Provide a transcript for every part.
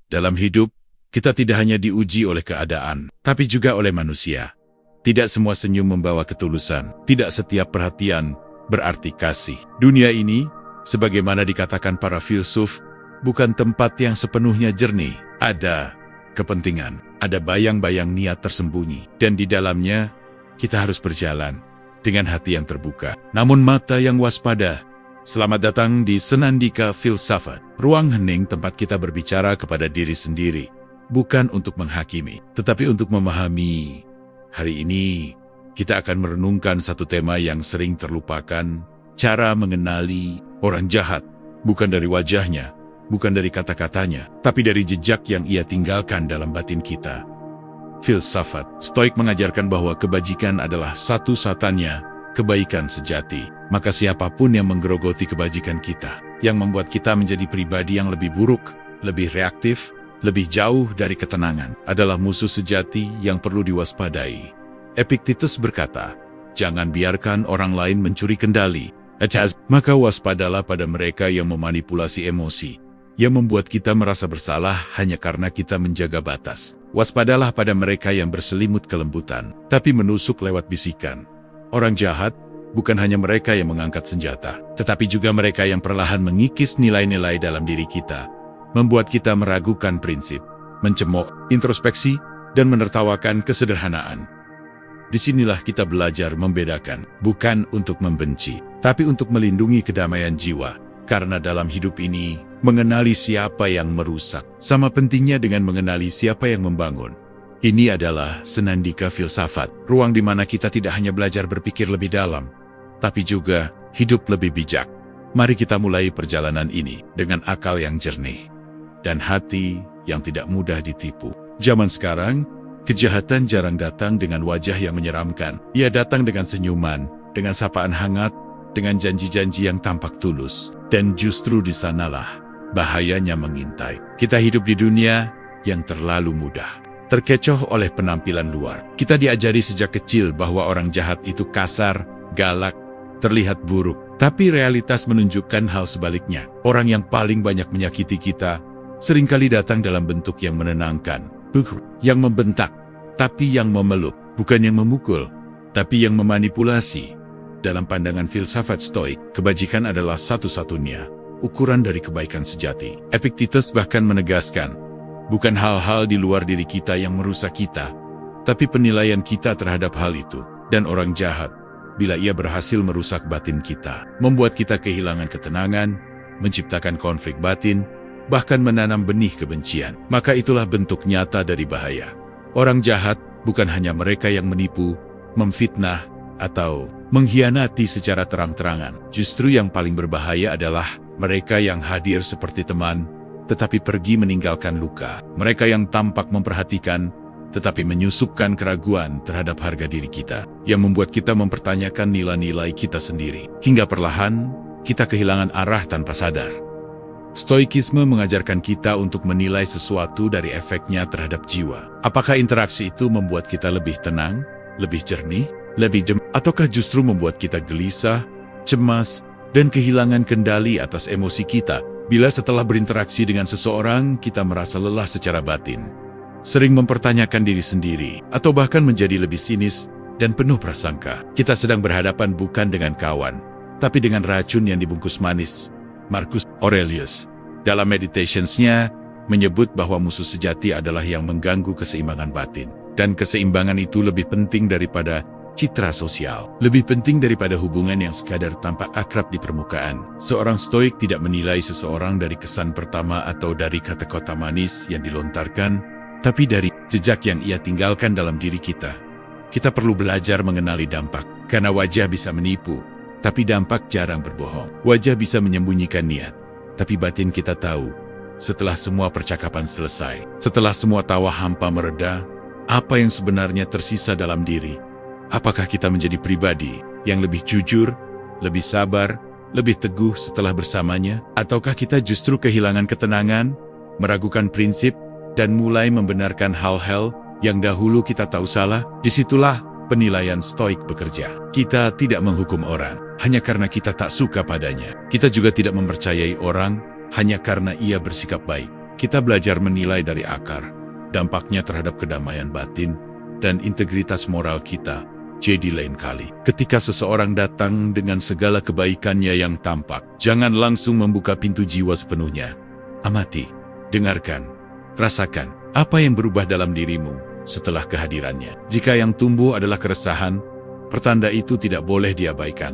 Dalam hidup, kita tidak hanya diuji oleh keadaan, tapi juga oleh manusia. Tidak semua senyum membawa ketulusan, tidak setiap perhatian berarti kasih. Dunia ini, sebagaimana dikatakan para filsuf, bukan tempat yang sepenuhnya jernih. Ada kepentingan, ada bayang-bayang niat tersembunyi, dan di dalamnya kita harus berjalan dengan hati yang terbuka, namun mata yang waspada. Selamat datang di Senandika Filsafat, ruang hening tempat kita berbicara kepada diri sendiri, bukan untuk menghakimi, tetapi untuk memahami. Hari ini, kita akan merenungkan satu tema yang sering terlupakan, cara mengenali orang jahat, bukan dari wajahnya, bukan dari kata-katanya, tapi dari jejak yang ia tinggalkan dalam batin kita. Filsafat Stoik mengajarkan bahwa kebajikan adalah satu-satunya kebaikan sejati. Maka siapapun yang menggerogoti kebajikan kita, yang membuat kita menjadi pribadi yang lebih buruk, lebih reaktif, lebih jauh dari ketenangan, adalah musuh sejati yang perlu diwaspadai. Epictetus berkata, jangan biarkan orang lain mencuri kendali. Maka waspadalah pada mereka yang memanipulasi emosi, yang membuat kita merasa bersalah hanya karena kita menjaga batas. Waspadalah pada mereka yang berselimut kelembutan, tapi menusuk lewat bisikan. Orang jahat bukan hanya mereka yang mengangkat senjata, tetapi juga mereka yang perlahan mengikis nilai-nilai dalam diri kita, membuat kita meragukan prinsip, mencemooh, introspeksi, dan menertawakan kesederhanaan. Disinilah kita belajar membedakan, bukan untuk membenci, tapi untuk melindungi kedamaian jiwa. Karena dalam hidup ini, mengenali siapa yang merusak, sama pentingnya dengan mengenali siapa yang membangun. Ini adalah Senandika Filsafat, ruang di mana kita tidak hanya belajar berpikir lebih dalam, tapi juga hidup lebih bijak. Mari kita mulai perjalanan ini dengan akal yang jernih dan hati yang tidak mudah ditipu. Zaman sekarang, kejahatan jarang datang dengan wajah yang menyeramkan. Ia datang dengan senyuman, dengan sapaan hangat, dengan janji-janji yang tampak tulus. Dan justru di sanalah bahayanya mengintai. Kita hidup di dunia yang terlalu mudah, terkecoh oleh penampilan luar. Kita diajari sejak kecil bahwa orang jahat itu kasar, galak, terlihat buruk. Tapi realitas menunjukkan hal sebaliknya. Orang yang paling banyak menyakiti kita seringkali datang dalam bentuk yang menenangkan, yang membentak, tapi yang memeluk, bukan yang memukul, tapi yang memanipulasi. Dalam pandangan filsafat Stoik, kebajikan adalah satu-satunya ukuran dari kebaikan sejati. Epictetus bahkan menegaskan, bukan hal-hal di luar diri kita yang merusak kita, tapi penilaian kita terhadap hal itu. Dan orang jahat, bila ia berhasil merusak batin kita, membuat kita kehilangan ketenangan, menciptakan konflik batin, bahkan menanam benih kebencian, maka itulah bentuk nyata dari bahaya. Orang jahat bukan hanya mereka yang menipu, memfitnah, atau mengkhianati secara terang-terangan. Justru yang paling berbahaya adalah mereka yang hadir seperti teman, tetapi pergi meninggalkan luka. Mereka yang tampak memperhatikan, tetapi menyusupkan keraguan terhadap harga diri kita, yang membuat kita mempertanyakan nilai-nilai kita sendiri. Hingga perlahan, kita kehilangan arah tanpa sadar. Stoikisme mengajarkan kita untuk menilai sesuatu dari efeknya terhadap jiwa. Apakah interaksi itu membuat kita lebih tenang, lebih jernih, ataukah justru membuat kita gelisah, cemas, dan kehilangan kendali atas emosi kita? Bila setelah berinteraksi dengan seseorang, kita merasa lelah secara batin, sering mempertanyakan diri sendiri, atau bahkan menjadi lebih sinis dan penuh prasangka, kita sedang berhadapan bukan dengan kawan, tapi dengan racun yang dibungkus manis. Marcus Aurelius, dalam Meditations-nya, menyebut bahwa musuh sejati adalah yang mengganggu keseimbangan batin. Dan keseimbangan itu lebih penting daripada citra sosial, lebih penting daripada hubungan yang sekadar tampak akrab di permukaan. Seorang Stoik tidak menilai seseorang dari kesan pertama atau dari kata-kata manis yang dilontarkan, tapi dari jejak yang ia tinggalkan dalam diri kita. Kita perlu belajar mengenali dampak, karena wajah bisa menipu, tapi dampak jarang berbohong. Wajah bisa menyembunyikan niat, tapi batin kita tahu. Setelah semua percakapan selesai, setelah semua tawa hampa mereda, apa yang sebenarnya tersisa dalam diri? Apakah kita menjadi pribadi yang lebih jujur, lebih sabar, lebih teguh setelah bersamanya? Ataukah kita justru kehilangan ketenangan, meragukan prinsip, dan mulai membenarkan hal-hal yang dahulu kita tahu salah? Disitulah penilaian Stoik bekerja. Kita tidak menghukum orang hanya karena kita tak suka padanya. Kita juga tidak mempercayai orang hanya karena ia bersikap baik. kita belajar menilai dari akar, dampaknya terhadap kedamaian batin dan integritas moral kita. Jadi lain kali, ketika seseorang datang dengan segala kebaikannya yang tampak, jangan langsung membuka pintu jiwa sepenuhnya. Amati, dengarkan, rasakan apa yang berubah dalam dirimu setelah kehadirannya. Jika yang tumbuh adalah keresahan, pertanda itu tidak boleh diabaikan.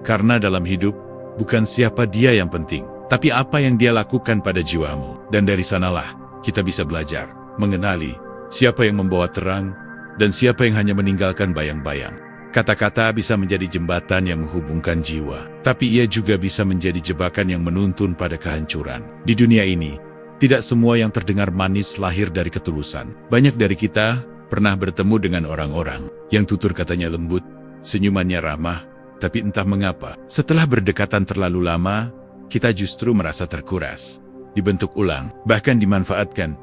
Karena dalam hidup, bukan siapa dia yang penting, tapi apa yang dia lakukan pada jiwamu. Dan dari sanalah, kita bisa belajar, mengenali siapa yang membawa terang, dan siapa yang hanya meninggalkan bayang-bayang. Kata-kata bisa menjadi jembatan yang menghubungkan jiwa, tapi ia juga bisa menjadi jebakan yang menuntun pada kehancuran. Di dunia ini, tidak semua yang terdengar manis lahir dari ketulusan. Banyak dari kita pernah bertemu dengan orang-orang yang tutur katanya lembut, senyumannya ramah, tapi entah mengapa, setelah berdekatan terlalu lama, kita justru merasa terkuras, dibentuk ulang, bahkan dimanfaatkan.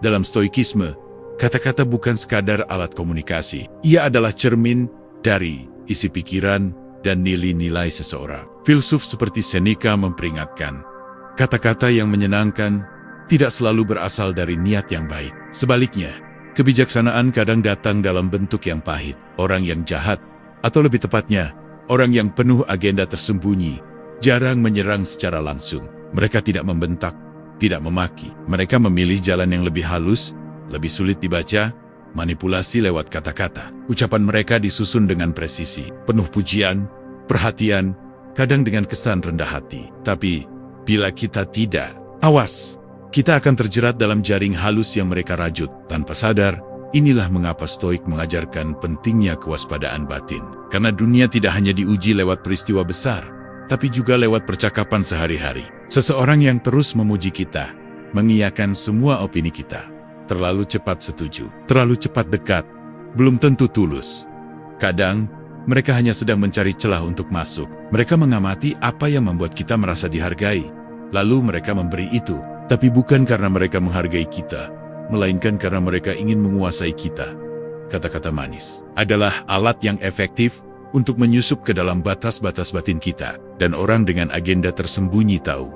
Dalam stoikisme, kata-kata bukan sekadar alat komunikasi. Ia adalah cermin dari isi pikiran dan nilai-nilai seseorang. Filsuf seperti Seneca memperingatkan, kata-kata yang menyenangkan tidak selalu berasal dari niat yang baik. Sebaliknya, kebijaksanaan kadang datang dalam bentuk yang pahit. Orang yang jahat, atau lebih tepatnya, orang yang penuh agenda tersembunyi, jarang menyerang secara langsung. Mereka tidak membentak, tidak memaki. Mereka memilih jalan yang lebih halus, lebih sulit dibaca, manipulasi lewat kata-kata. Ucapan mereka disusun dengan presisi, penuh pujian, perhatian, kadang dengan kesan rendah hati. Tapi, bila kita tidak, awas, kita akan terjerat dalam jaring halus yang mereka rajut. Tanpa sadar, inilah mengapa Stoik mengajarkan pentingnya kewaspadaan batin. Karena dunia tidak hanya diuji lewat peristiwa besar, tapi juga lewat percakapan sehari-hari. Seseorang yang terus memuji kita, mengiyakan semua opini kita, terlalu cepat setuju, terlalu cepat dekat, belum tentu tulus. Kadang, mereka hanya sedang mencari celah untuk masuk. Mereka mengamati apa yang membuat kita merasa dihargai, lalu mereka memberi itu. Tapi bukan karena mereka menghargai kita, melainkan karena mereka ingin menguasai kita. Kata-kata manis adalah alat yang efektif untuk menyusup ke dalam batas-batas batin kita. Dan orang dengan agenda tersembunyi tahu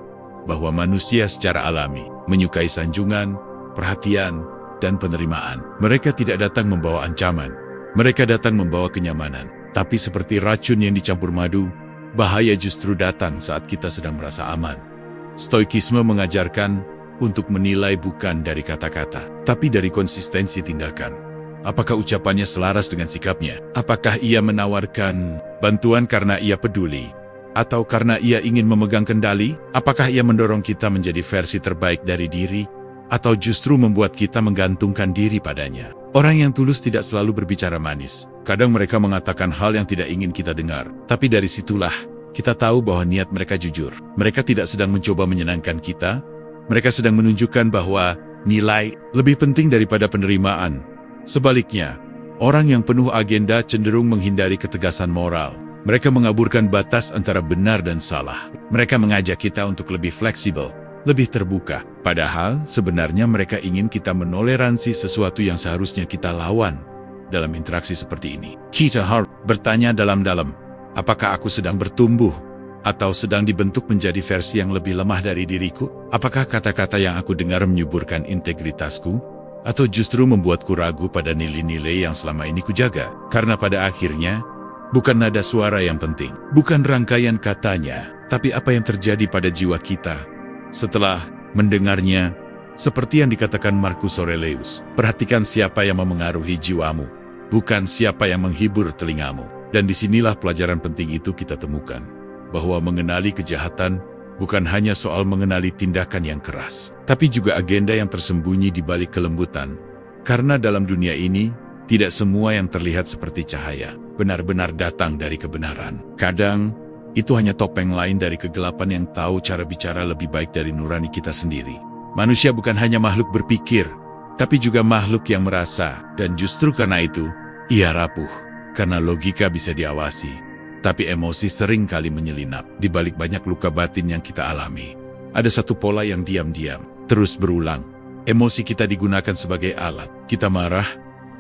bahwa manusia secara alami menyukai sanjungan, perhatian, dan penerimaan. Mereka tidak datang membawa ancaman. Mereka datang membawa kenyamanan. Tapi seperti racun yang dicampur madu, bahaya justru datang saat kita sedang merasa aman. Stoikisme mengajarkan untuk menilai bukan dari kata-kata, tapi dari konsistensi tindakan. Apakah ucapannya selaras dengan sikapnya? Apakah ia menawarkan bantuan karena ia peduli? Atau karena ia ingin memegang kendali? Apakah ia mendorong kita menjadi versi terbaik dari diri? Atau justru membuat kita menggantungkan diri padanya? Orang yang tulus tidak selalu berbicara manis. Kadang mereka mengatakan hal yang tidak ingin kita dengar. Tapi dari situlah, kita tahu bahwa niat mereka jujur. Mereka tidak sedang mencoba menyenangkan kita. Mereka sedang menunjukkan bahwa nilai lebih penting daripada penerimaan. Sebaliknya, orang yang penuh agenda cenderung menghindari ketegasan moral. Mereka mengaburkan batas antara benar dan salah. Mereka mengajak kita untuk lebih fleksibel, lebih terbuka. Padahal sebenarnya mereka ingin kita menoleransi sesuatu yang seharusnya kita lawan. Dalam interaksi seperti ini, kita harus bertanya dalam-dalam, apakah aku sedang bertumbuh? Atau sedang dibentuk menjadi versi yang lebih lemah dari diriku? Apakah kata-kata yang aku dengar menyuburkan integritasku? Atau justru membuatku ragu pada nilai-nilai yang selama ini kujaga? Karena pada akhirnya, bukan nada suara yang penting, bukan rangkaian katanya, tapi apa yang terjadi pada jiwa kita setelah mendengarnya. Seperti yang dikatakan Marcus Aurelius, perhatikan siapa yang memengaruhi jiwamu, bukan siapa yang menghibur telingamu. Dan disinilah pelajaran penting itu kita temukan, bahwa mengenali kejahatan bukan hanya soal mengenali tindakan yang keras, tapi juga agenda yang tersembunyi di balik kelembutan. Karena dalam dunia ini, tidak semua yang terlihat seperti cahaya benar-benar datang dari kebenaran. Kadang, itu hanya topeng lain dari kegelapan yang tahu cara bicara lebih baik dari nurani kita sendiri. Manusia bukan hanya makhluk berpikir, tapi juga makhluk yang merasa, dan justru karena itu, ia rapuh. Karena logika bisa diawasi, tapi emosi sering kali menyelinap. Di balik banyak luka batin yang kita alami, ada satu pola yang diam-diam, terus berulang. Emosi kita digunakan sebagai alat. Kita marah,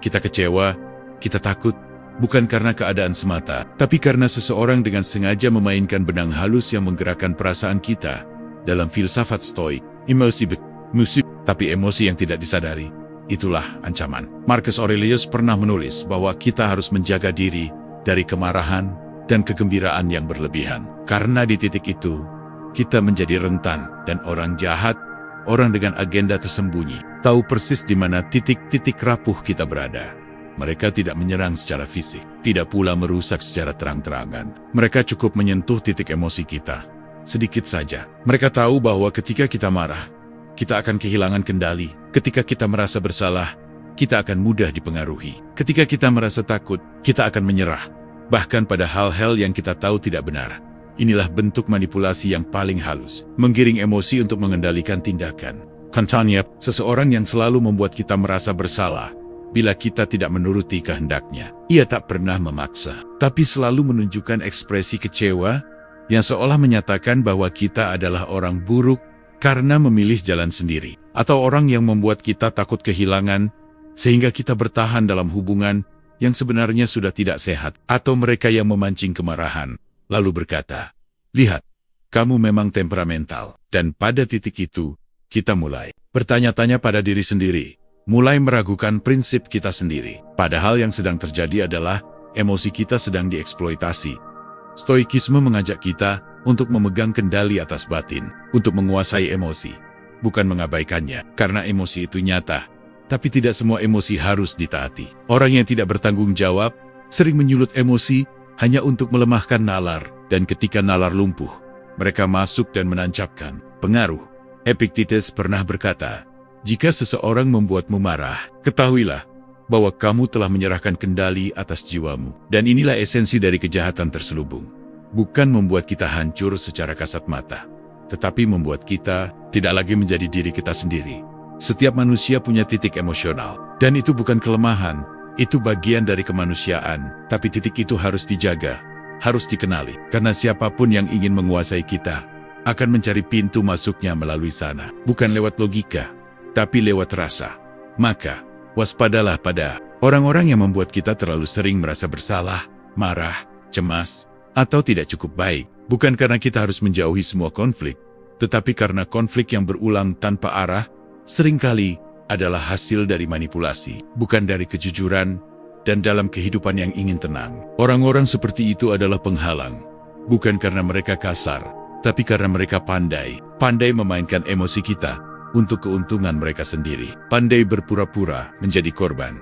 kita kecewa, kita takut, bukan karena keadaan semata, tapi karena seseorang dengan sengaja memainkan benang halus yang menggerakkan perasaan kita. Dalam filsafat Stoik, emosi musuh, tapi emosi yang tidak disadari. Itulah ancaman. Marcus Aurelius pernah menulis bahwa kita harus menjaga diri dari kemarahan dan kegembiraan yang berlebihan. Karena di titik itu, kita menjadi rentan dan orang jahat, orang dengan agenda tersembunyi, tahu persis di mana titik-titik rapuh kita berada. Mereka tidak menyerang secara fisik, tidak pula merusak secara terang-terangan. Mereka cukup menyentuh titik emosi kita. Sedikit saja. Mereka tahu bahwa ketika kita marah, kita akan kehilangan kendali. Ketika kita merasa bersalah, kita akan mudah dipengaruhi. Ketika kita merasa takut, kita akan menyerah. Bahkan pada hal-hal yang kita tahu tidak benar. Inilah bentuk manipulasi yang paling halus. Menggiring emosi untuk mengendalikan tindakan. Contohnya, seseorang yang selalu membuat kita merasa bersalah. Bila kita tidak menuruti kehendaknya, ia tak pernah memaksa, tapi selalu menunjukkan ekspresi kecewa yang seolah menyatakan bahwa kita adalah orang buruk karena memilih jalan sendiri, atau orang yang membuat kita takut kehilangan sehingga kita bertahan dalam hubungan yang sebenarnya sudah tidak sehat, atau mereka yang memancing kemarahan, lalu berkata, "Lihat, kamu memang temperamental." Dan pada titik itu, kita mulai bertanya-tanya pada diri sendiri, mulai meragukan prinsip kita sendiri. Padahal yang sedang terjadi adalah emosi kita sedang dieksploitasi. Stoikisme mengajak kita untuk memegang kendali atas batin, untuk menguasai emosi, bukan mengabaikannya, karena emosi itu nyata. Tapi tidak semua emosi harus ditaati. Orang yang tidak bertanggung jawab sering menyulut emosi hanya untuk melemahkan nalar, dan ketika nalar lumpuh, mereka masuk dan menancapkan pengaruh. Epictetus pernah berkata, "Jika seseorang membuatmu marah, ketahuilah bahwa kamu telah menyerahkan kendali atas jiwamu." Dan inilah esensi dari kejahatan terselubung. Bukan membuat kita hancur secara kasat mata, tetapi membuat kita tidak lagi menjadi diri kita sendiri. Setiap manusia punya titik emosional, dan itu bukan kelemahan, itu bagian dari kemanusiaan, tapi titik itu harus dijaga, harus dikenali, karena siapapun yang ingin menguasai kita akan mencari pintu masuknya melalui sana, bukan lewat logika, tapi lewat rasa. Maka, waspadalah pada orang-orang yang membuat kita terlalu sering merasa bersalah, marah, cemas, atau tidak cukup baik, bukan karena kita harus menjauhi semua konflik, tetapi karena konflik yang berulang tanpa arah seringkali adalah hasil dari manipulasi, bukan dari kejujuran, dan dalam kehidupan yang ingin tenang. Orang-orang seperti itu adalah penghalang, bukan karena mereka kasar, tapi karena mereka pandai memainkan emosi kita untuk keuntungan mereka sendiri, pandai berpura-pura menjadi korban,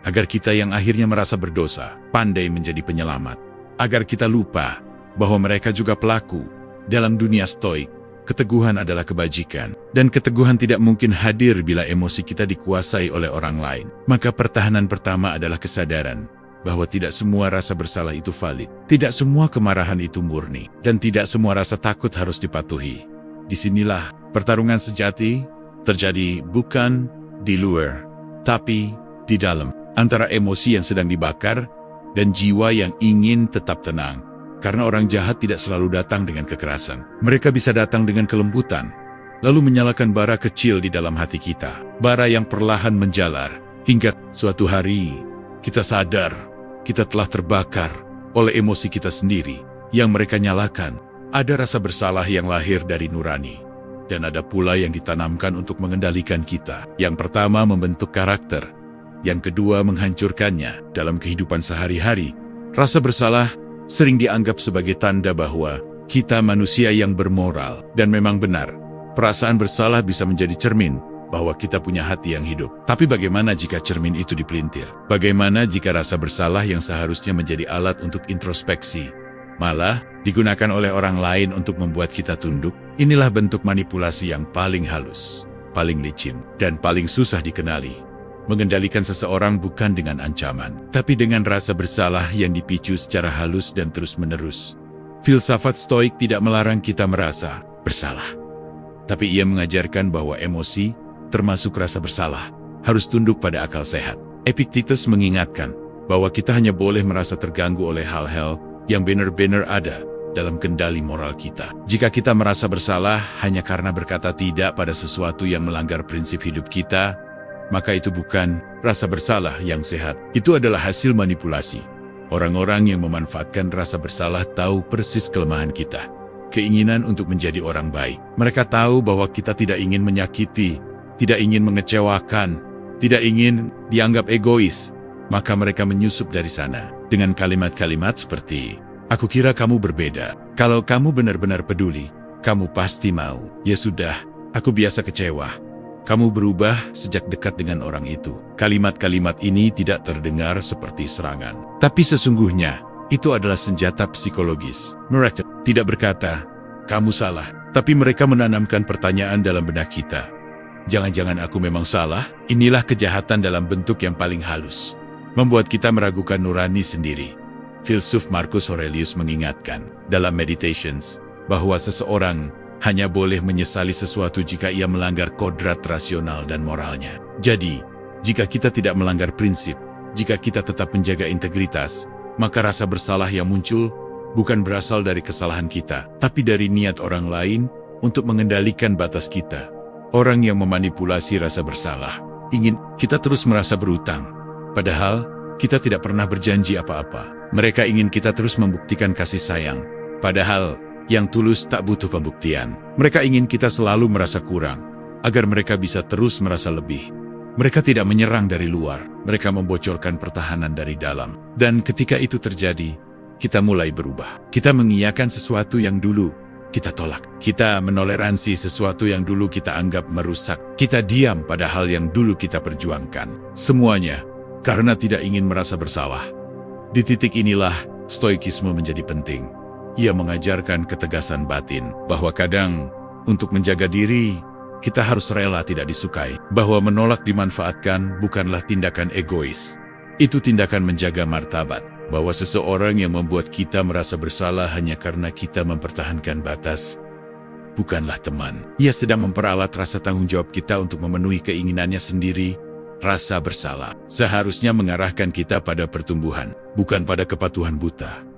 agar kita yang akhirnya merasa berdosa, pandai menjadi penyelamat, agar kita lupa bahwa mereka juga pelaku. Dalam dunia stoik, keteguhan adalah kebajikan, dan keteguhan tidak mungkin hadir bila emosi kita dikuasai oleh orang lain. Maka pertahanan pertama adalah kesadaran bahwa tidak semua rasa bersalah itu valid, tidak semua kemarahan itu murni, dan tidak semua rasa takut harus dipatuhi. Disinilah pertarungan sejati terjadi, bukan di luar, tapi di dalam, antara emosi yang sedang dibakar dan jiwa yang ingin tetap tenang. Karena orang jahat tidak selalu datang dengan kekerasan. Mereka bisa datang dengan kelembutan, lalu menyalakan bara kecil di dalam hati kita. Bara yang perlahan menjalar, hingga suatu hari kita sadar kita telah terbakar oleh emosi kita sendiri yang mereka nyalakan. Ada rasa bersalah yang lahir dari nurani, dan ada pula yang ditanamkan untuk mengendalikan kita. Yang pertama membentuk karakter, yang kedua menghancurkannya dalam kehidupan sehari-hari. Rasa bersalah sering dianggap sebagai tanda bahwa kita manusia yang bermoral, dan memang benar. Perasaan bersalah bisa menjadi cermin bahwa kita punya hati yang hidup. Tapi bagaimana jika cermin itu dipelintir? Bagaimana jika rasa bersalah yang seharusnya menjadi alat untuk introspeksi malah digunakan oleh orang lain untuk membuat kita tunduk? Inilah bentuk manipulasi yang paling halus, paling licin, dan paling susah dikenali. Mengendalikan seseorang bukan dengan ancaman, tapi dengan rasa bersalah yang dipicu secara halus dan terus-menerus. Filsafat Stoik tidak melarang kita merasa bersalah, tapi ia mengajarkan bahwa emosi, termasuk rasa bersalah, harus tunduk pada akal sehat. Epictetus mengingatkan bahwa kita hanya boleh merasa terganggu oleh hal-hal yang benar-benar ada dalam kendali moral kita. Jika kita merasa bersalah hanya karena berkata tidak pada sesuatu yang melanggar prinsip hidup kita, maka itu bukan rasa bersalah yang sehat. Itu adalah hasil manipulasi. Orang-orang yang memanfaatkan rasa bersalah tahu persis kelemahan kita, keinginan untuk menjadi orang baik. Mereka tahu bahwa kita tidak ingin menyakiti tidak ingin mengecewakan, tidak ingin dianggap egois, maka mereka menyusup dari sana dengan kalimat-kalimat seperti, "Aku kira kamu berbeda. Kalau kamu benar-benar peduli, kamu pasti mau." Ya sudah, aku biasa kecewa. Kamu berubah sejak dekat dengan orang itu. Kalimat-kalimat ini tidak terdengar seperti serangan, tapi sesungguhnya itu adalah senjata psikologis. Mereka tidak berkata, "Kamu salah," tapi mereka menanamkan pertanyaan dalam benak kita. Jangan-jangan aku memang salah? Inilah kejahatan dalam bentuk yang paling halus, membuat kita meragukan nurani sendiri. Filsuf Marcus Aurelius mengingatkan dalam Meditations bahwa seseorang hanya boleh menyesali sesuatu jika ia melanggar kodrat rasional dan moralnya. Jadi, jika kita tidak melanggar prinsip, jika kita tetap menjaga integritas, maka rasa bersalah yang muncul bukan berasal dari kesalahan kita, tapi dari niat orang lain untuk mengendalikan batas kita. Orang yang memanipulasi rasa bersalah ingin kita terus merasa berutang, padahal kita tidak pernah berjanji apa-apa. Mereka ingin kita terus membuktikan kasih sayang, padahal yang tulus tak butuh pembuktian. Mereka ingin kita selalu merasa kurang, agar mereka bisa terus merasa lebih. Mereka tidak menyerang dari luar, mereka membocorkan pertahanan dari dalam. Dan ketika itu terjadi, kita mulai berubah. Kita mengiyakan sesuatu yang dulu kita tolak. Kita menoleransi sesuatu yang dulu kita anggap merusak. Kita diam pada hal yang dulu kita perjuangkan. Semuanya karena tidak ingin merasa bersalah. Di titik inilah stoikisme menjadi penting. Ia mengajarkan ketegasan batin, bahwa kadang untuk menjaga diri, kita harus rela tidak disukai. Bahwa menolak dimanfaatkan bukanlah tindakan egois. Itu tindakan menjaga martabat. Bahwa seseorang yang membuat kita merasa bersalah hanya karena kita mempertahankan batas, bukanlah teman. Ia sedang memperalat rasa tanggung jawab kita untuk memenuhi keinginannya sendiri. Rasa bersalah seharusnya mengarahkan kita pada pertumbuhan, bukan pada kepatuhan buta.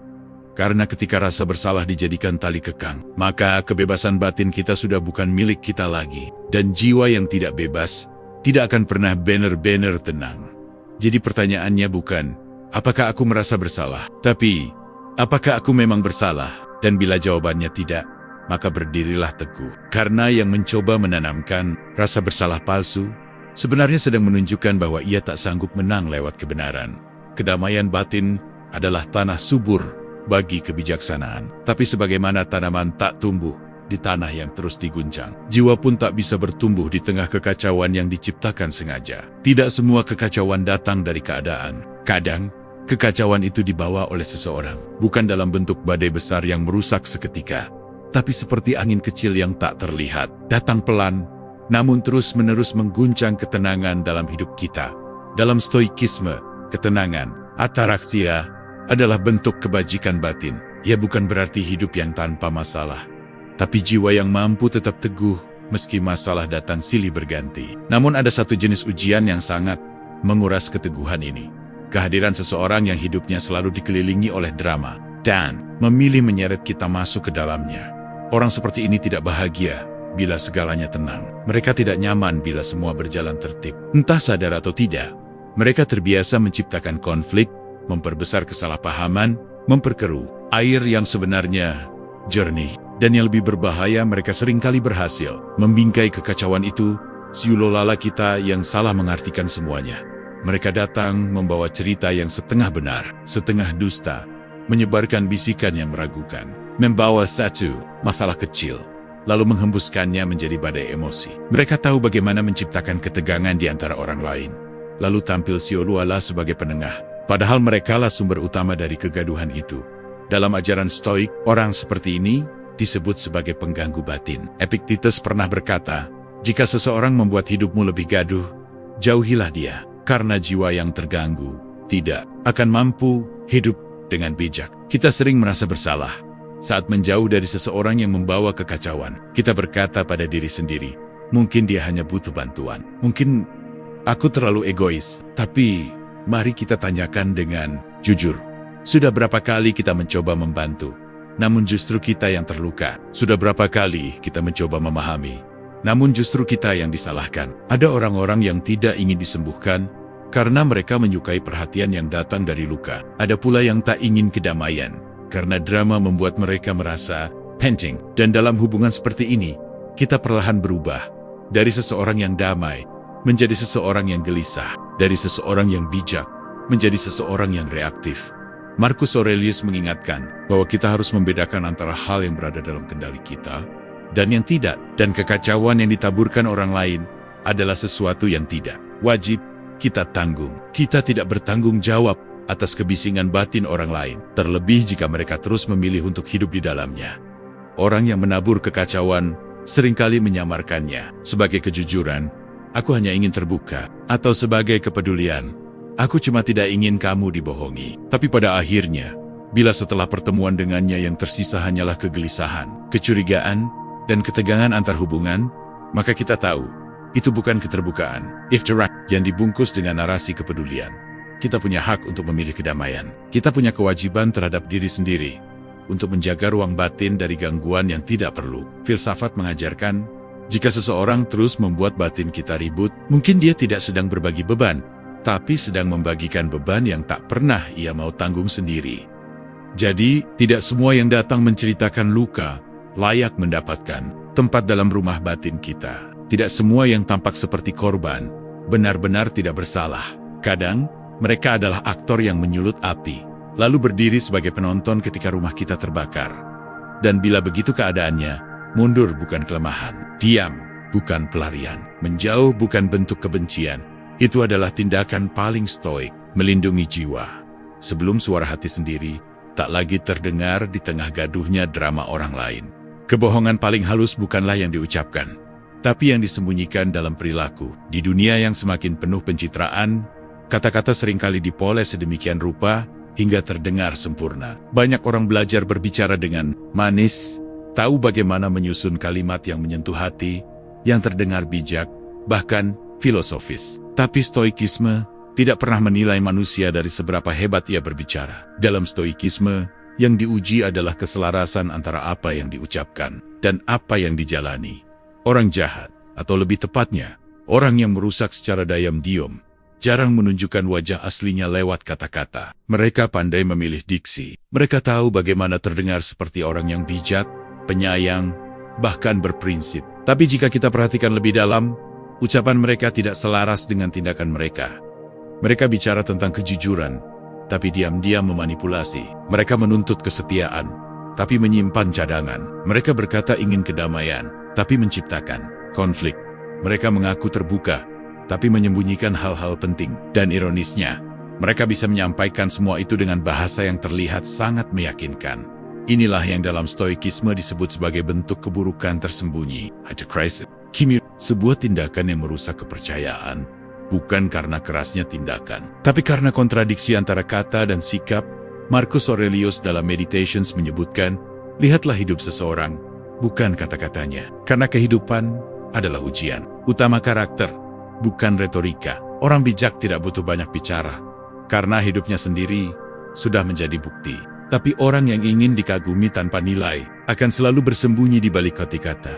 Karena ketika rasa bersalah dijadikan tali kekang, maka kebebasan batin kita sudah bukan milik kita lagi. Dan jiwa yang tidak bebas tidak akan pernah benar-benar tenang. Jadi pertanyaannya bukan, apakah aku merasa bersalah? Tapi, apakah aku memang bersalah? Dan bila jawabannya tidak, maka berdirilah teguh. Karena yang mencoba menanamkan rasa bersalah palsu, sebenarnya sedang menunjukkan bahwa ia tak sanggup menang lewat kebenaran. Kedamaian batin adalah tanah subur bagi kebijaksanaan. Tapi sebagaimana tanaman tak tumbuh di tanah yang terus diguncang, jiwa pun tak bisa bertumbuh di tengah kekacauan yang diciptakan sengaja. Tidak semua kekacauan datang dari keadaan. Kadang, kekacauan itu dibawa oleh seseorang, bukan dalam bentuk badai besar yang merusak seketika, tapi seperti angin kecil yang tak terlihat, datang pelan, namun terus-menerus mengguncang ketenangan dalam hidup kita. Dalam stoikisme, ketenangan, ataraksia, adalah bentuk kebajikan batin. Ia bukan berarti hidup yang tanpa masalah, tapi jiwa yang mampu tetap teguh meski masalah datang silih berganti. Namun ada satu jenis ujian yang sangat menguras keteguhan ini. Kehadiran seseorang yang hidupnya selalu dikelilingi oleh drama dan memilih menyeret kita masuk ke dalamnya. Orang seperti ini tidak bahagia bila segalanya tenang. Mereka tidak nyaman bila semua berjalan tertib. Entah sadar atau tidak, mereka terbiasa menciptakan konflik, memperbesar kesalahpahaman, memperkeruh air yang sebenarnya jernih. Dan yang lebih berbahaya, mereka seringkali berhasil membingkai kekacauan itu, siulolala kita yang salah mengartikan semuanya. Mereka datang membawa cerita yang setengah benar, setengah dusta, menyebarkan bisikan yang meragukan, membawa satu masalah kecil, lalu menghembuskannya menjadi badai emosi. Mereka tahu bagaimana menciptakan ketegangan di antara orang lain, lalu tampil siolala sebagai penengah. Padahal merekalah sumber utama dari kegaduhan itu. Dalam ajaran Stoik, orang seperti ini disebut sebagai pengganggu batin. Epictetus pernah berkata, jika seseorang membuat hidupmu lebih gaduh, jauhilah dia, karena jiwa yang terganggu tidak akan mampu hidup dengan bijak. Kita sering merasa bersalah saat menjauh dari seseorang yang membawa kekacauan. Kita berkata pada diri sendiri, mungkin dia hanya butuh bantuan. Mungkin aku terlalu egois. Tapi mari kita tanyakan dengan jujur. Sudah berapa kali kita mencoba membantu, namun justru kita yang terluka? Sudah berapa kali kita mencoba memahami, namun justru kita yang disalahkan? Ada orang-orang yang tidak ingin disembuhkan karena mereka menyukai perhatian yang datang dari luka. Ada pula yang tak ingin kedamaian karena drama membuat mereka merasa penting. Dan dalam hubungan seperti ini, kita perlahan berubah. dari seseorang yang damai menjadi seseorang yang gelisah, dari seseorang yang bijak menjadi seseorang yang reaktif. Marcus Aurelius mengingatkan bahwa kita harus membedakan antara hal yang berada dalam kendali kita dan yang tidak, dan kekacauan yang ditaburkan orang lain adalah sesuatu yang tidak wajib kita tanggung. Kita tidak bertanggung jawab atas kebisingan batin orang lain, terlebih jika mereka terus memilih untuk hidup di dalamnya. Orang yang menabur kekacauan seringkali menyamarkannya sebagai kejujuran, aku hanya ingin terbuka, atau sebagai kepedulian, aku cuma tidak ingin kamu dibohongi. Tapi pada akhirnya, bila setelah pertemuan dengannya yang tersisa hanyalah kegelisahan, kecurigaan, dan ketegangan antar hubungan, maka kita tahu, itu bukan keterbukaan, iftirak yang dibungkus dengan narasi kepedulian. Kita punya hak untuk memilih kedamaian. Kita punya kewajiban terhadap diri sendiri untuk menjaga ruang batin dari gangguan yang tidak perlu. Filsafat mengajarkan, jika seseorang terus membuat batin kita ribut, mungkin dia tidak sedang berbagi beban, tapi sedang membagikan beban yang tak pernah ia mau tanggung sendiri. Jadi, tidak semua yang datang menceritakan luka layak mendapatkan tempat dalam rumah batin kita. Tidak semua yang tampak seperti korban benar-benar tidak bersalah. Kadang, mereka adalah aktor yang menyulut api, lalu berdiri sebagai penonton ketika rumah kita terbakar. Dan bila begitu keadaannya, mundur bukan kelemahan, diam bukan pelarian, menjauh bukan bentuk kebencian. Itu adalah tindakan paling stoik, melindungi jiwa. Sebelum suara hati sendiri tak lagi terdengar di tengah gaduhnya drama orang lain. Kebohongan paling halus bukanlah yang diucapkan, tapi yang disembunyikan dalam perilaku. Di dunia yang semakin penuh pencitraan, kata-kata seringkali dipoles sedemikian rupa hingga terdengar sempurna. Banyak orang belajar berbicara dengan manis, tahu bagaimana menyusun kalimat yang menyentuh hati, yang terdengar bijak, bahkan filosofis. Tapi stoikisme tidak pernah menilai manusia dari seberapa hebat ia berbicara. Dalam stoikisme, yang diuji adalah keselarasan antara apa yang diucapkan dan apa yang dijalani. Orang jahat, atau lebih tepatnya, orang yang merusak secara diam-diam, jarang menunjukkan wajah aslinya lewat kata-kata. Mereka pandai memilih diksi. Mereka tahu bagaimana terdengar seperti orang yang bijak, penyayang, bahkan berprinsip. Tapi jika kita perhatikan lebih dalam, ucapan mereka tidak selaras dengan tindakan mereka. Mereka bicara tentang kejujuran, tapi diam-diam memanipulasi. Mereka menuntut kesetiaan, tapi menyimpan cadangan. Mereka berkata ingin kedamaian, tapi menciptakan konflik. Mereka mengaku terbuka, tapi menyembunyikan hal-hal penting. Dan ironisnya, mereka bisa menyampaikan semua itu dengan bahasa yang terlihat sangat meyakinkan. Inilah yang dalam stoikisme disebut sebagai bentuk keburukan tersembunyi, hypocrisy. Sebuah tindakan yang merusak kepercayaan, bukan karena kerasnya tindakan, tapi karena kontradiksi antara kata dan sikap. Marcus Aurelius dalam Meditations menyebutkan, lihatlah hidup seseorang, bukan kata-katanya. Karena kehidupan adalah ujian utama karakter, bukan retorika. Orang bijak tidak butuh banyak bicara, karena hidupnya sendiri sudah menjadi bukti. Tapi orang yang ingin dikagumi tanpa nilai akan selalu bersembunyi di balik kata-kata.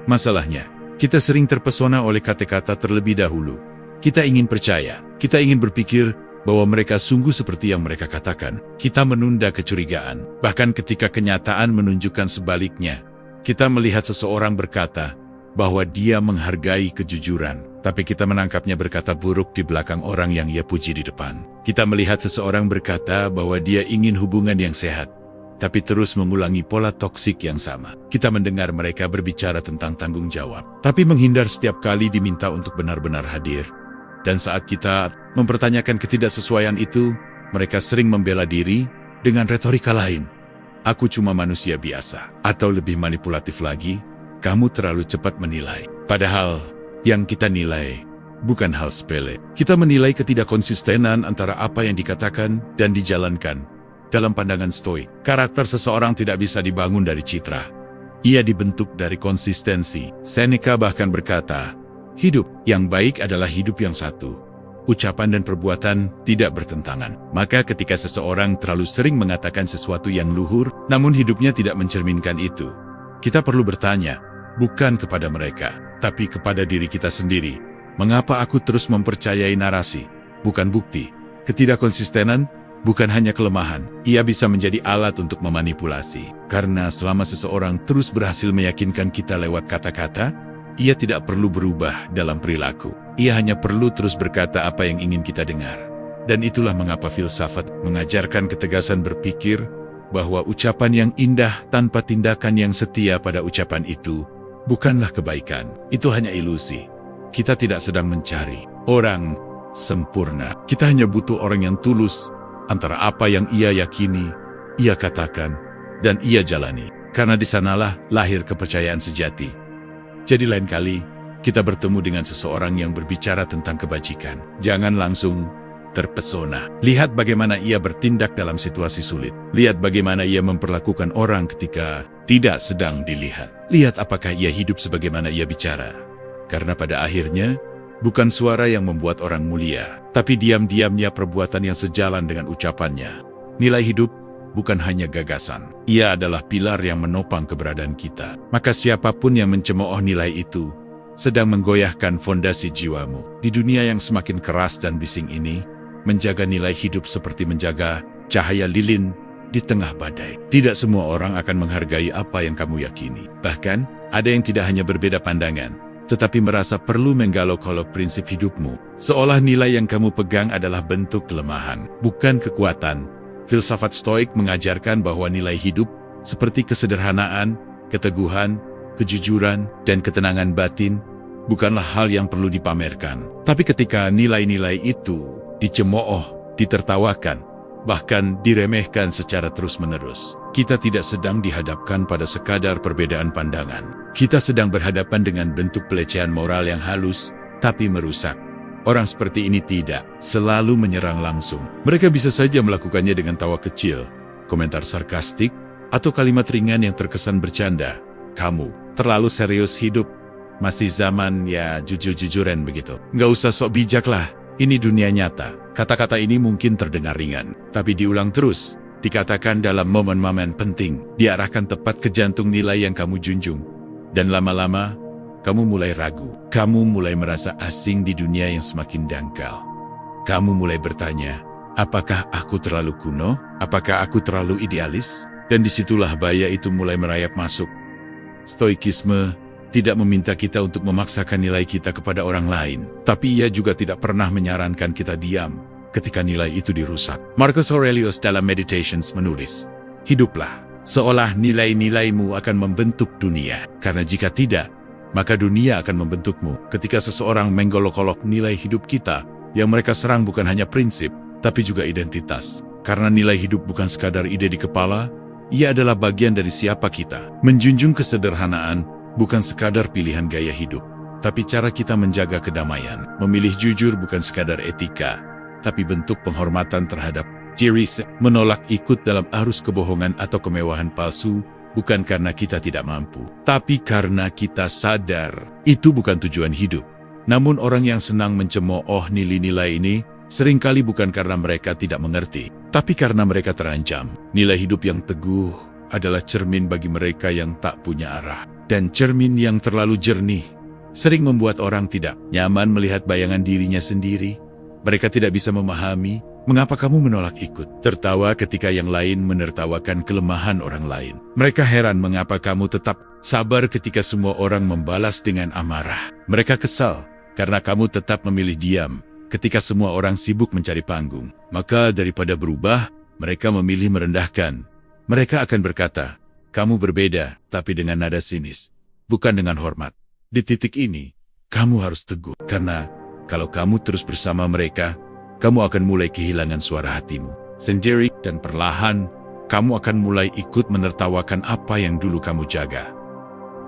Masalahnya, kita sering terpesona oleh kata-kata terlebih dahulu. Kita ingin percaya, kita ingin berpikir bahwa mereka sungguh seperti yang mereka katakan. Kita menunda kecurigaan, bahkan ketika kenyataan menunjukkan sebaliknya. Kita melihat seseorang berkata bahwa dia menghargai kejujuran, tapi kita menangkapnya berkata buruk di belakang orang yang ia puji di depan. Kita melihat seseorang berkata bahwa dia ingin hubungan yang sehat, tapi terus mengulangi pola toksik yang sama. Kita mendengar mereka berbicara tentang tanggung jawab, tapi menghindar setiap kali diminta untuk benar-benar hadir. Dan saat kita mempertanyakan ketidaksesuaian itu, mereka sering membela diri dengan retorika lain. Aku cuma manusia biasa. Atau lebih manipulatif lagi, kamu terlalu cepat menilai. Padahal, yang kita nilai bukan hal sepele. Kita menilai ketidakkonsistenan antara apa yang dikatakan dan dijalankan. Dalam pandangan stoik, karakter seseorang tidak bisa dibangun dari citra. Ia dibentuk dari konsistensi. Seneca bahkan berkata, hidup yang baik adalah hidup yang satu. Ucapan dan perbuatan tidak bertentangan. Maka ketika seseorang terlalu sering mengatakan sesuatu yang luhur, namun hidupnya tidak mencerminkan itu, kita perlu bertanya, bukan kepada mereka, tapi kepada diri kita sendiri. Mengapa aku terus mempercayai narasi, bukan bukti? Ketidakkonsistenan bukan hanya kelemahan, ia bisa menjadi alat untuk memanipulasi. Karena selama seseorang terus berhasil meyakinkan kita lewat kata-kata, Ia tidak perlu berubah dalam perilaku. Ia hanya perlu terus berkata apa yang ingin kita dengar. Dan itulah mengapa filsafat mengajarkan ketegasan berpikir bahwa ucapan yang indah tanpa tindakan yang setia pada ucapan itu bukanlah kebaikan. Itu hanya ilusi. Kita tidak sedang mencari orang sempurna. Kita hanya butuh orang yang tulus antara apa yang ia yakini, ia katakan, dan ia jalani. Karena di sanalah lahir kepercayaan sejati. Jadi lain kali, kita bertemu dengan seseorang yang berbicara tentang kebajikan, jangan langsung terpesona. Lihat bagaimana ia bertindak dalam situasi sulit. Lihat bagaimana ia memperlakukan orang ketika tidak sedang dilihat. Lihat apakah ia hidup sebagaimana ia bicara. Karena pada akhirnya, bukan suara yang membuat orang mulia, tapi diam-diamnya perbuatan yang sejalan dengan ucapannya. Nilai hidup bukan hanya gagasan. Ia adalah pilar yang menopang keberadaan kita. Maka siapapun yang mencemooh nilai itu, sedang menggoyahkan fondasi jiwamu. Di dunia yang semakin keras dan bising ini, menjaga nilai hidup seperti menjaga cahaya lilin di tengah badai. Tidak semua orang akan menghargai apa yang kamu yakini. Bahkan, ada yang tidak hanya berbeda pandangan, tetapi merasa perlu menggalak-galak prinsip hidupmu. Seolah nilai yang kamu pegang adalah bentuk kelemahan, bukan kekuatan. Filsafat Stoik mengajarkan bahwa nilai hidup seperti kesederhanaan, keteguhan, kejujuran, dan ketenangan batin bukanlah hal yang perlu dipamerkan. Tapi ketika nilai-nilai itu dicemooh, ditertawakan, bahkan diremehkan secara terus-menerus, kita tidak sedang dihadapkan pada sekadar perbedaan pandangan. Kita sedang berhadapan dengan bentuk pelecehan moral yang halus, tapi merusak. Orang seperti ini tidak selalu menyerang langsung. Mereka bisa saja melakukannya dengan tawa kecil, komentar sarkastik, atau kalimat ringan yang terkesan bercanda. Kamu terlalu serius hidup. Masih zaman ya jujur-jujuran begitu. Nggak usah sok bijak lah. Ini dunia nyata. Kata-kata ini mungkin terdengar ringan, tapi diulang terus. Dikatakan dalam momen-momen penting. Diarahkan tepat ke jantung nilai yang kamu junjung. Dan lama-lama, kamu mulai ragu. Kamu mulai merasa asing di dunia yang semakin dangkal. Kamu mulai bertanya, apakah aku terlalu kuno? Apakah aku terlalu idealis? Dan disitulah bahaya itu mulai merayap masuk. Stoikisme tidak meminta kita untuk memaksakan nilai kita kepada orang lain. Tapi ia juga tidak pernah menyarankan kita diam ketika nilai itu dirusak. Marcus Aurelius dalam Meditations menulis, hiduplah seolah nilai-nilaimu akan membentuk dunia. Karena jika tidak, maka dunia akan membentukmu. Ketika seseorang menggolok-golok nilai hidup kita, yang mereka serang bukan hanya prinsip, tapi juga identitas. Karena nilai hidup bukan sekadar ide di kepala, ia adalah bagian dari siapa kita. Menjunjung kesederhanaan bukan sekadar pilihan gaya hidup, tapi cara kita menjaga kedamaian. Memilih jujur bukan sekadar etika, tapi bentuk penghormatan terhadap diri. Menolak ikut dalam arus kebohongan atau kemewahan palsu, bukan karena kita tidak mampu, tapi karena kita sadar itu bukan tujuan hidup. Namun orang yang senang mencemooh nilai-nilai ini seringkali bukan karena mereka tidak mengerti, tapi karena mereka terancam. Nilai hidup yang teguh adalah cermin bagi mereka yang tak punya arah. Dan cermin yang terlalu jernih sering membuat orang tidak nyaman melihat bayangan dirinya sendiri. Mereka tidak bisa memahami mengapa kamu menolak ikut. Tertawa ketika yang lain menertawakan kelemahan orang lain. Mereka heran mengapa kamu tetap sabar ketika semua orang membalas dengan amarah. Mereka kesal karena kamu tetap memilih diam ketika semua orang sibuk mencari panggung. Maka daripada berubah, mereka memilih merendahkan. Mereka akan berkata, kamu berbeda, tapi dengan nada sinis, bukan dengan hormat. Di titik ini, kamu harus teguh. Karena kalau kamu terus bersama mereka, kamu akan mulai kehilangan suara hatimu sendiri, dan perlahan, kamu akan mulai ikut menertawakan apa yang dulu kamu jaga.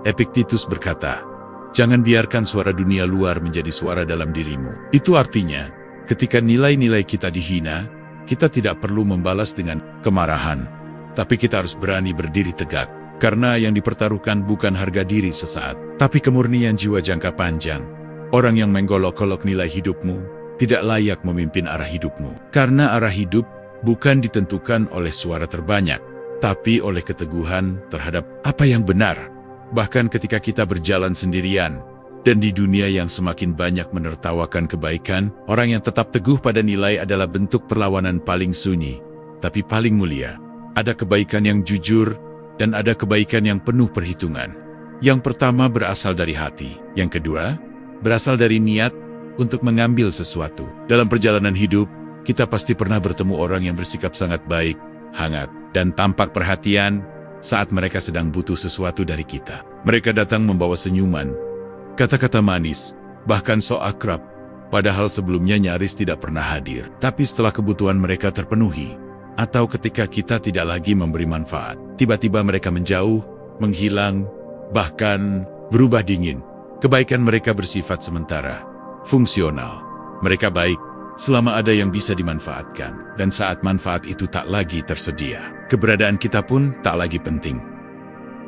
Epictetus berkata, jangan biarkan suara dunia luar menjadi suara dalam dirimu. Itu artinya, ketika nilai-nilai kita dihina, kita tidak perlu membalas dengan kemarahan, tapi kita harus berani berdiri tegak. Karena yang dipertaruhkan bukan harga diri sesaat, tapi kemurnian jiwa jangka panjang. Orang yang menggolok-golok nilai hidupmu tidak layak memimpin arah hidupmu. Karena arah hidup bukan ditentukan oleh suara terbanyak, tapi oleh keteguhan terhadap apa yang benar. Bahkan ketika kita berjalan sendirian, dan di dunia yang semakin banyak menertawakan kebaikan, orang yang tetap teguh pada nilai adalah bentuk perlawanan paling sunyi, tapi paling mulia. Ada kebaikan yang jujur, dan ada kebaikan yang penuh perhitungan. Yang pertama berasal dari hati. Yang kedua, berasal dari niat untuk mengambil sesuatu. Dalam perjalanan hidup, kita pasti pernah bertemu orang yang bersikap sangat baik, hangat, dan tampak perhatian saat mereka sedang butuh sesuatu dari kita. Mereka datang membawa senyuman, kata-kata manis, bahkan so akrab, padahal sebelumnya nyaris tidak pernah hadir. Tapi setelah kebutuhan mereka terpenuhi, atau ketika kita tidak lagi memberi manfaat, tiba-tiba mereka menjauh, menghilang, bahkan berubah dingin. Kebaikan mereka bersifat sementara, fungsional. Mereka baik selama ada yang bisa dimanfaatkan, dan saat manfaat itu tak lagi tersedia, keberadaan kita pun tak lagi penting.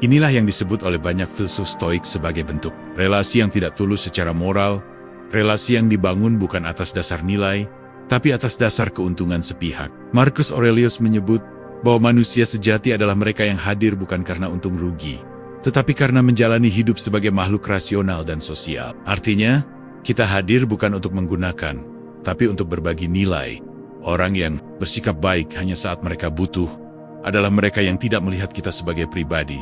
Inilah yang disebut oleh banyak filsuf stoik sebagai bentuk relasi yang tidak tulus secara moral, relasi yang dibangun bukan atas dasar nilai, tapi atas dasar keuntungan sepihak. Marcus Aurelius menyebut bahwa manusia sejati adalah mereka yang hadir bukan karena untung rugi, tetapi karena menjalani hidup sebagai makhluk rasional dan sosial. Artinya, kita hadir bukan untuk menggunakan, tapi untuk berbagi nilai. Orang yang bersikap baik hanya saat mereka butuh adalah mereka yang tidak melihat kita sebagai pribadi,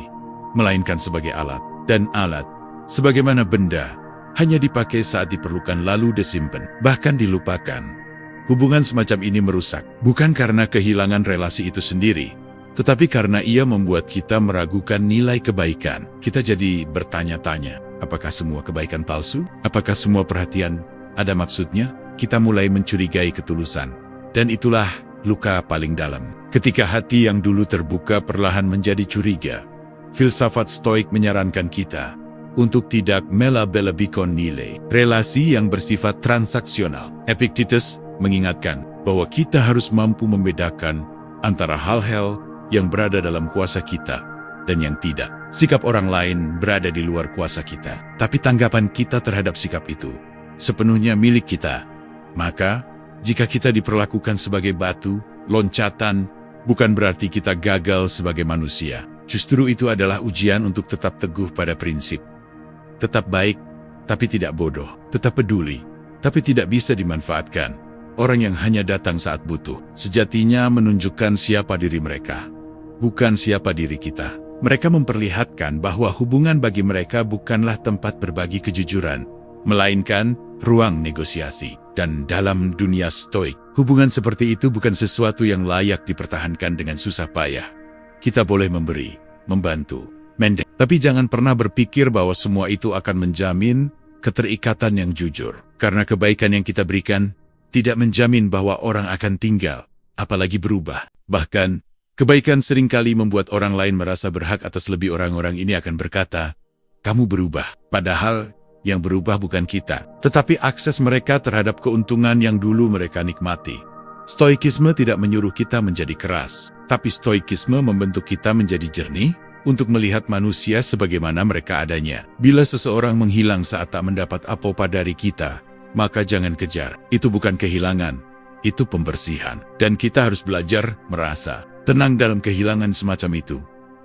melainkan sebagai alat. Dan alat, sebagaimana benda, hanya dipakai saat diperlukan lalu disimpan, bahkan dilupakan. Hubungan semacam ini merusak, bukan karena kehilangan relasi itu sendiri, tetapi karena ia membuat kita meragukan nilai kebaikan. Kita jadi bertanya-tanya, apakah semua kebaikan palsu? Apakah semua perhatian ada maksudnya? Kita mulai mencurigai ketulusan. Dan itulah luka paling dalam. Ketika hati yang dulu terbuka perlahan menjadi curiga, filsafat stoik menyarankan kita untuk tidak melabelkan nilai relasi yang bersifat transaksional. Epictetus mengingatkan bahwa kita harus mampu membedakan antara hal-hal yang berada dalam kuasa kita dan yang tidak. Sikap orang lain berada di luar kuasa kita, tapi tanggapan kita terhadap sikap itu sepenuhnya milik kita. Maka, jika kita diperlakukan sebagai batu, loncatan, bukan berarti kita gagal sebagai manusia. Justru itu adalah ujian untuk tetap teguh pada prinsip. Tetap baik, tapi tidak bodoh. Tetap peduli, tapi tidak bisa dimanfaatkan. Orang yang hanya datang saat butuh, sejatinya menunjukkan siapa diri mereka, bukan siapa diri kita. Mereka memperlihatkan bahwa hubungan bagi mereka bukanlah tempat berbagi kejujuran, melainkan ruang negosiasi. Dan dalam dunia stoik, hubungan seperti itu bukan sesuatu yang layak dipertahankan dengan susah payah. Kita boleh memberi, membantu, tapi jangan pernah berpikir bahwa semua itu akan menjamin keterikatan yang jujur. Karena kebaikan yang kita berikan tidak menjamin bahwa orang akan tinggal, apalagi berubah. Bahkan, kebaikan seringkali membuat orang lain merasa berhak atas lebih. Orang-orang ini akan berkata, kamu berubah. Padahal, yang berubah bukan kita, tetapi akses mereka terhadap keuntungan yang dulu mereka nikmati. Stoikisme tidak menyuruh kita menjadi keras, tapi stoikisme membentuk kita menjadi jernih untuk melihat manusia sebagaimana mereka adanya. Bila seseorang menghilang saat tak mendapat apa-apa dari kita, maka jangan kejar. Itu bukan kehilangan, itu pembersihan. Dan kita harus belajar merasa tenang dalam kehilangan semacam itu.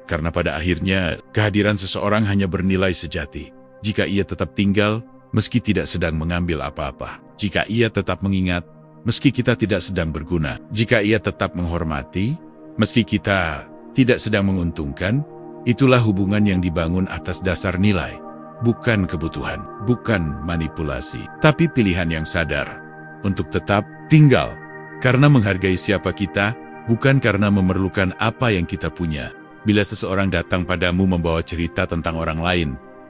Karena pada akhirnya, kehadiran seseorang hanya bernilai sejati jika ia tetap tinggal, meski tidak sedang mengambil apa-apa. Jika ia tetap mengingat, meski kita tidak sedang berguna. Jika ia tetap menghormati, meski kita tidak sedang menguntungkan. Itulah hubungan yang dibangun atas dasar nilai. Bukan kebutuhan, bukan manipulasi, tapi pilihan yang sadar untuk tetap tinggal. Karena menghargai siapa kita, bukan karena memerlukan apa yang kita punya. Bila seseorang datang padamu membawa cerita tentang orang lain,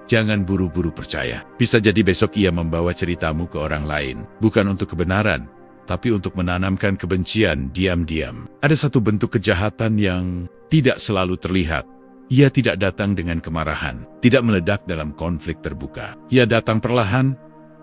jangan buru-buru percaya. Bisa jadi besok ia membawa ceritamu ke orang lain. Bukan untuk kebenaran, tapi untuk menanamkan kebencian diam-diam. Ada satu bentuk kejahatan yang tidak selalu terlihat. Ia tidak datang dengan kemarahan, tidak meledak dalam konflik terbuka. Ia datang perlahan,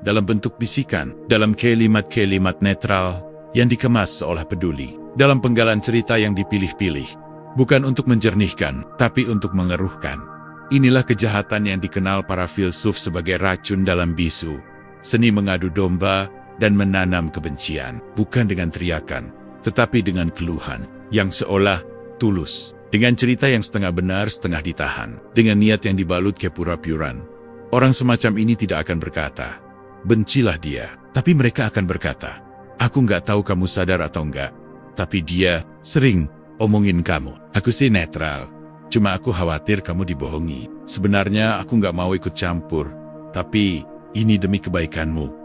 dalam bentuk bisikan, dalam kalimat-kalimat netral yang dikemas seolah peduli. Dalam penggalan cerita yang dipilih-pilih. Bukan untuk menjernihkan, tapi untuk mengeruhkan. Inilah kejahatan yang dikenal para filsuf sebagai racun dalam bisu. Seni mengadu domba dan menanam kebencian. Bukan dengan teriakan, tetapi dengan keluhan yang seolah tulus. Dengan cerita yang setengah benar, setengah ditahan. Dengan niat yang dibalut kepura-puran. Orang semacam ini tidak akan berkata, bencilah dia. Tapi mereka akan berkata, aku nggak tahu kamu sadar atau enggak. Tapi dia sering omongin kamu. Aku sih netral. Cuma aku khawatir kamu dibohongi. Sebenarnya aku nggak mau ikut campur, tapi ini demi kebaikanmu.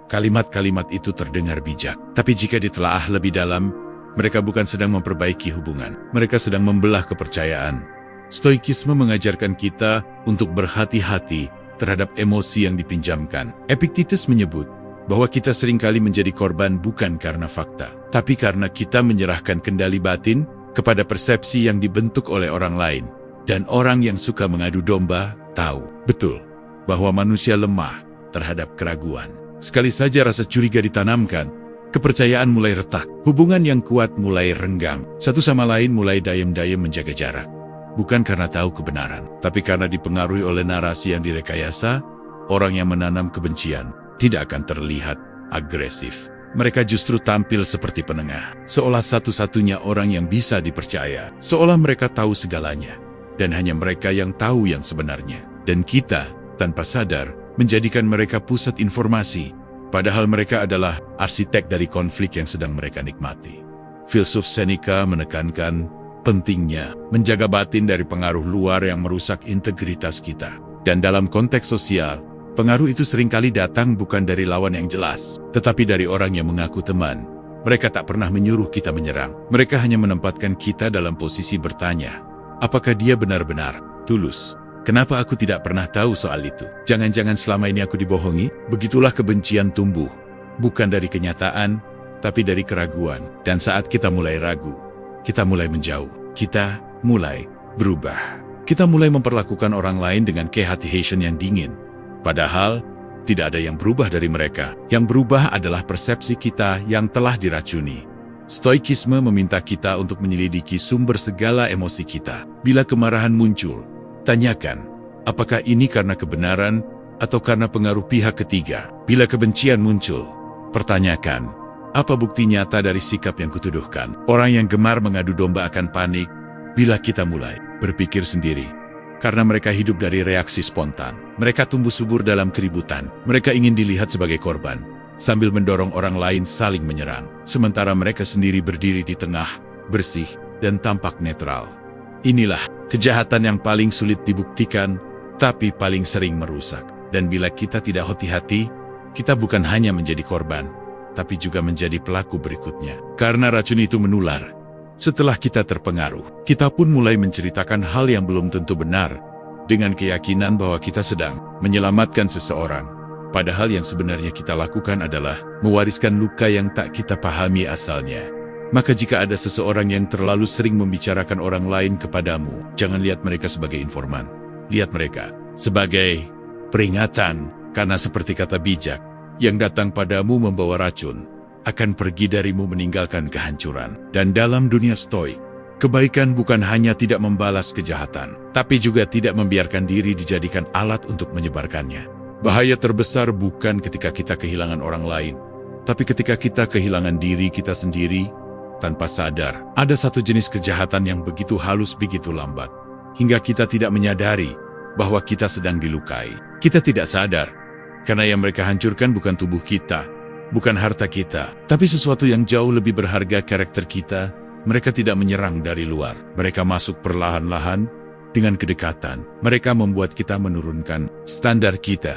Kalimat-kalimat itu terdengar bijak, tapi jika ditelaah lebih dalam, mereka bukan sedang memperbaiki hubungan. Mereka sedang membelah kepercayaan. Stoikisme mengajarkan kita untuk berhati-hati terhadap emosi yang dipinjamkan. Epictetus menyebut bahwa kita seringkali menjadi korban bukan karena fakta, tapi karena kita menyerahkan kendali batin kepada persepsi yang dibentuk oleh orang lain. Dan orang yang suka mengadu domba tahu betul bahwa manusia lemah terhadap keraguan. Sekali saja rasa curiga ditanamkan, kepercayaan mulai retak, hubungan yang kuat mulai renggang, satu sama lain mulai dayem-dayem menjaga jarak. Bukan karena tahu kebenaran, tapi karena dipengaruhi oleh narasi yang direkayasa. Orang yang menanam kebencian tidak akan terlihat agresif. Mereka justru tampil seperti penengah, seolah satu-satunya orang yang bisa dipercaya, seolah mereka tahu segalanya. Dan hanya mereka yang tahu yang sebenarnya. Dan kita, tanpa sadar, menjadikan mereka pusat informasi, padahal mereka adalah arsitek dari konflik yang sedang mereka nikmati. Filsuf Seneca menekankan pentingnya menjaga batin dari pengaruh luar yang merusak integritas kita. Dan dalam konteks sosial, pengaruh itu seringkali datang bukan dari lawan yang jelas, tetapi dari orang yang mengaku teman. Mereka tak pernah menyuruh kita menyerang. Mereka hanya menempatkan kita dalam posisi bertanya, apakah dia benar-benar tulus? Kenapa aku tidak pernah tahu soal itu? Jangan-jangan selama ini aku dibohongi? Begitulah kebencian tumbuh. Bukan dari kenyataan, tapi dari keraguan. Dan saat kita mulai ragu, kita mulai menjauh. Kita mulai berubah. Kita mulai memperlakukan orang lain dengan kehati-hatian yang dingin. Padahal, tidak ada yang berubah dari mereka. Yang berubah adalah persepsi kita yang telah diracuni. Stoikisme meminta kita untuk menyelidiki sumber segala emosi kita. Bila kemarahan muncul, tanyakan, apakah ini karena kebenaran atau karena pengaruh pihak ketiga? Bila kebencian muncul, pertanyakan, apa bukti nyata dari sikap yang kutuduhkan? Orang yang gemar mengadu domba akan panik bila kita mulai berpikir sendiri. Karena mereka hidup dari reaksi spontan. Mereka tumbuh subur dalam keributan. Mereka ingin dilihat sebagai korban, sambil mendorong orang lain saling menyerang. Sementara mereka sendiri berdiri di tengah, bersih, dan tampak netral. Inilah kejahatan yang paling sulit dibuktikan, tapi paling sering merusak. Dan bila kita tidak hati-hati, kita bukan hanya menjadi korban, tapi juga menjadi pelaku berikutnya. Karena racun itu menular. Setelah kita terpengaruh, kita pun mulai menceritakan hal yang belum tentu benar, dengan keyakinan bahwa kita sedang menyelamatkan seseorang. Padahal yang sebenarnya kita lakukan adalah mewariskan luka yang tak kita pahami asalnya. Maka jika ada seseorang yang terlalu sering membicarakan orang lain kepadamu, jangan lihat mereka sebagai informan. Lihat mereka sebagai peringatan, karena seperti kata bijak, yang datang padamu membawa racun, akan pergi darimu meninggalkan kehancuran. Dan dalam dunia stoik, kebaikan bukan hanya tidak membalas kejahatan, tapi juga tidak membiarkan diri dijadikan alat untuk menyebarkannya. Bahaya terbesar bukan ketika kita kehilangan orang lain, tapi ketika kita kehilangan diri kita sendiri tanpa sadar. Ada satu jenis kejahatan yang begitu halus, begitu lambat, hingga kita tidak menyadari bahwa kita sedang dilukai. Kita tidak sadar, karena yang mereka hancurkan bukan tubuh kita, bukan harta kita, tapi sesuatu yang jauh lebih berharga, karakter kita. Mereka tidak menyerang dari luar. Mereka masuk perlahan-lahan dengan kedekatan. Mereka membuat kita menurunkan standar kita.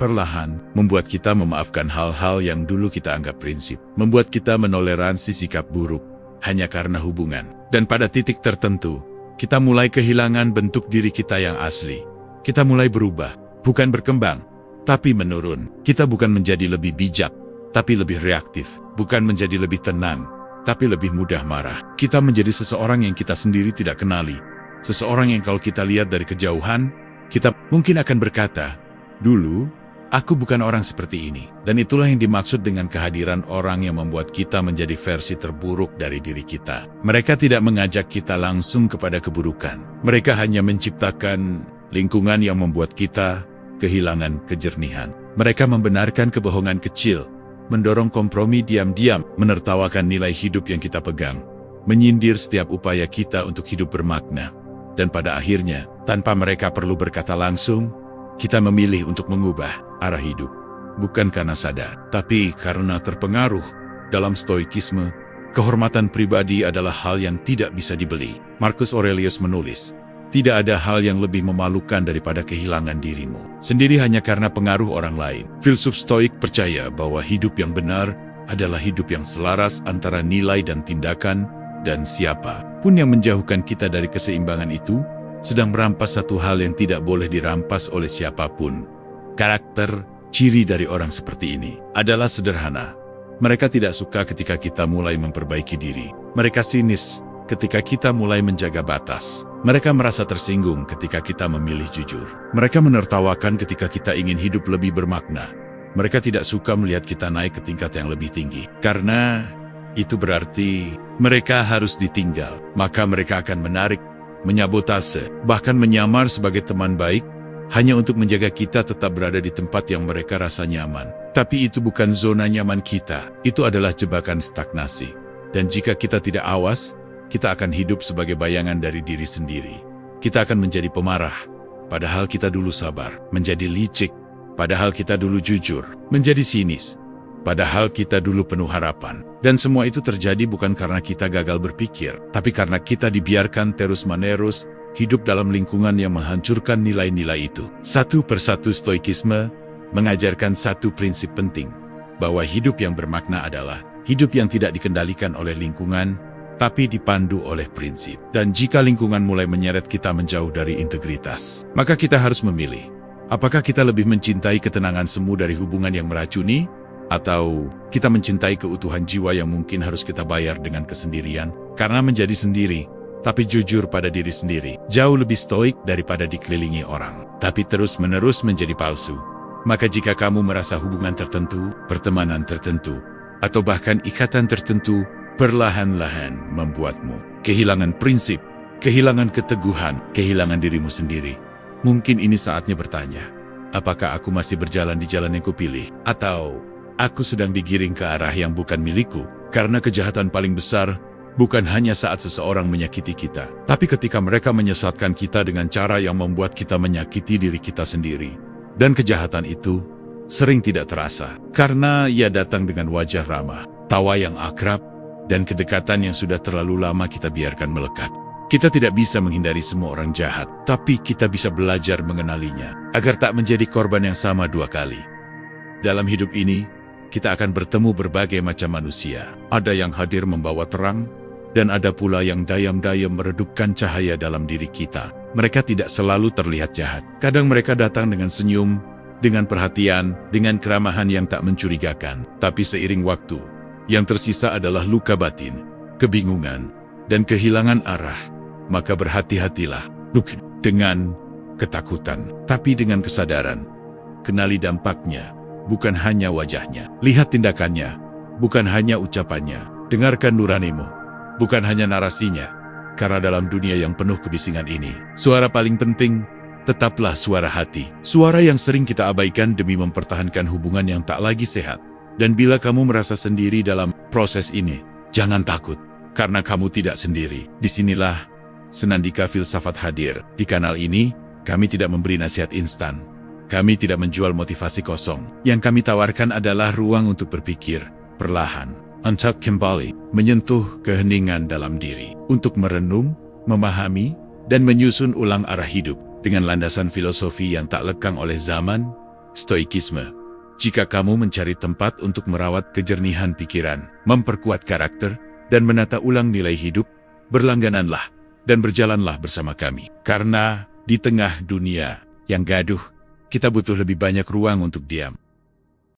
Perlahan, membuat kita memaafkan hal-hal yang dulu kita anggap prinsip. Membuat kita menoleransi sikap buruk hanya karena hubungan. Dan pada titik tertentu, kita mulai kehilangan bentuk diri kita yang asli. Kita mulai berubah, bukan berkembang, tapi menurun. Kita bukan menjadi lebih bijak, tapi lebih reaktif. Bukan menjadi lebih tenang, tapi lebih mudah marah. Kita menjadi seseorang yang kita sendiri tidak kenali. Seseorang yang kalau kita lihat dari kejauhan, kita mungkin akan berkata, dulu, aku bukan orang seperti ini. Dan itulah yang dimaksud dengan kehadiran orang yang membuat kita menjadi versi terburuk dari diri kita. Mereka tidak mengajak kita langsung kepada keburukan. Mereka hanya menciptakan lingkungan yang membuat kita kehilangan kejernihan. Mereka membenarkan kebohongan kecil, mendorong kompromi diam-diam, menertawakan nilai hidup yang kita pegang, menyindir setiap upaya kita untuk hidup bermakna. Dan pada akhirnya, tanpa mereka perlu berkata langsung, kita memilih untuk mengubah arah hidup. Bukan karena sadar, tapi karena terpengaruh. Dalam stoikisme, kehormatan pribadi adalah hal yang tidak bisa dibeli. Marcus Aurelius menulis, Tidak ada hal yang lebih memalukan daripada kehilangan dirimu sendiri hanya karena pengaruh orang lain. Filsuf Stoik percaya bahwa hidup yang benar adalah hidup yang selaras antara nilai dan tindakan, dan siapa pun yang menjauhkan kita dari keseimbangan itu sedang merampas satu hal yang tidak boleh dirampas oleh siapapun. Karakter, ciri dari orang seperti ini adalah sederhana. Mereka tidak suka ketika kita mulai memperbaiki diri. Mereka sinis ketika kita mulai menjaga batas. Mereka merasa tersinggung ketika kita memilih jujur. Mereka menertawakan ketika kita ingin hidup lebih bermakna. Mereka tidak suka melihat kita naik ke tingkat yang lebih tinggi. Karena itu berarti mereka harus ditinggal. Maka mereka akan menarik, menyabotase, bahkan menyamar sebagai teman baik, hanya untuk menjaga kita tetap berada di tempat yang mereka rasa nyaman. Tapi itu bukan zona nyaman kita. Itu adalah jebakan stagnasi. Dan jika kita tidak awas, kita akan hidup sebagai bayangan dari diri sendiri. Kita akan menjadi pemarah, padahal kita dulu sabar. Menjadi licik, padahal kita dulu jujur. Menjadi sinis, padahal kita dulu penuh harapan. Dan semua itu terjadi bukan karena kita gagal berpikir, tapi karena kita dibiarkan terus-menerus hidup dalam lingkungan yang menghancurkan nilai-nilai itu. Satu persatu Stoikisme mengajarkan satu prinsip penting, bahwa hidup yang bermakna adalah hidup yang tidak dikendalikan oleh lingkungan, tapi dipandu oleh prinsip. Dan jika lingkungan mulai menyeret kita menjauh dari integritas, maka kita harus memilih. Apakah kita lebih mencintai ketenangan semu dari hubungan yang meracuni, atau kita mencintai keutuhan jiwa yang mungkin harus kita bayar dengan kesendirian? Karena menjadi sendiri, tapi jujur pada diri sendiri, jauh lebih stoik daripada dikelilingi orang, tapi terus-menerus menjadi palsu. Maka jika kamu merasa hubungan tertentu, pertemanan tertentu, atau bahkan ikatan tertentu perlahan-lahan membuatmu kehilangan prinsip, kehilangan keteguhan, kehilangan dirimu sendiri, mungkin ini saatnya bertanya, apakah aku masih berjalan di jalan yang kupilih? Atau aku sedang digiring ke arah yang bukan milikku? Karena kejahatan paling besar bukan hanya saat seseorang menyakiti kita, tapi ketika mereka menyesatkan kita dengan cara yang membuat kita menyakiti diri kita sendiri. Dan kejahatan itu sering tidak terasa, karena ia datang dengan wajah ramah, tawa yang akrab, dan kedekatan yang sudah terlalu lama kita biarkan melekat. Kita tidak bisa menghindari semua orang jahat, tapi kita bisa belajar mengenalinya, agar tak menjadi korban yang sama dua kali. Dalam hidup ini, kita akan bertemu berbagai macam manusia. Ada yang hadir membawa terang, dan ada pula yang diam-diam meredupkan cahaya dalam diri kita. Mereka tidak selalu terlihat jahat. Kadang mereka datang dengan senyum, dengan perhatian, dengan keramahan yang tak mencurigakan. Tapi seiring waktu, yang tersisa adalah luka batin, kebingungan, dan kehilangan arah. Maka berhati-hatilah, bukan dengan ketakutan, tapi dengan kesadaran. Kenali dampaknya, bukan hanya wajahnya. Lihat tindakannya, bukan hanya ucapannya. Dengarkan nuranimu, bukan hanya narasinya. Karena dalam dunia yang penuh kebisingan ini, suara paling penting tetaplah suara hati. Suara yang sering kita abaikan demi mempertahankan hubungan yang tak lagi sehat. Dan bila kamu merasa sendiri dalam proses ini, jangan takut, karena kamu tidak sendiri. Disinilah Senandika Filsafat hadir. Di kanal ini, kami tidak memberi nasihat instan. Kami tidak menjual motivasi kosong. Yang kami tawarkan adalah ruang untuk berpikir perlahan, untuk kembali menyentuh keheningan dalam diri, untuk merenung, memahami, dan menyusun ulang arah hidup dengan landasan filosofi yang tak lekang oleh zaman, Stoikisme. Jika kamu mencari tempat untuk merawat kejernihan pikiran, memperkuat karakter, dan menata ulang nilai hidup, berlanggananlah dan berjalanlah bersama kami. Karena di tengah dunia yang gaduh, kita butuh lebih banyak ruang untuk diam.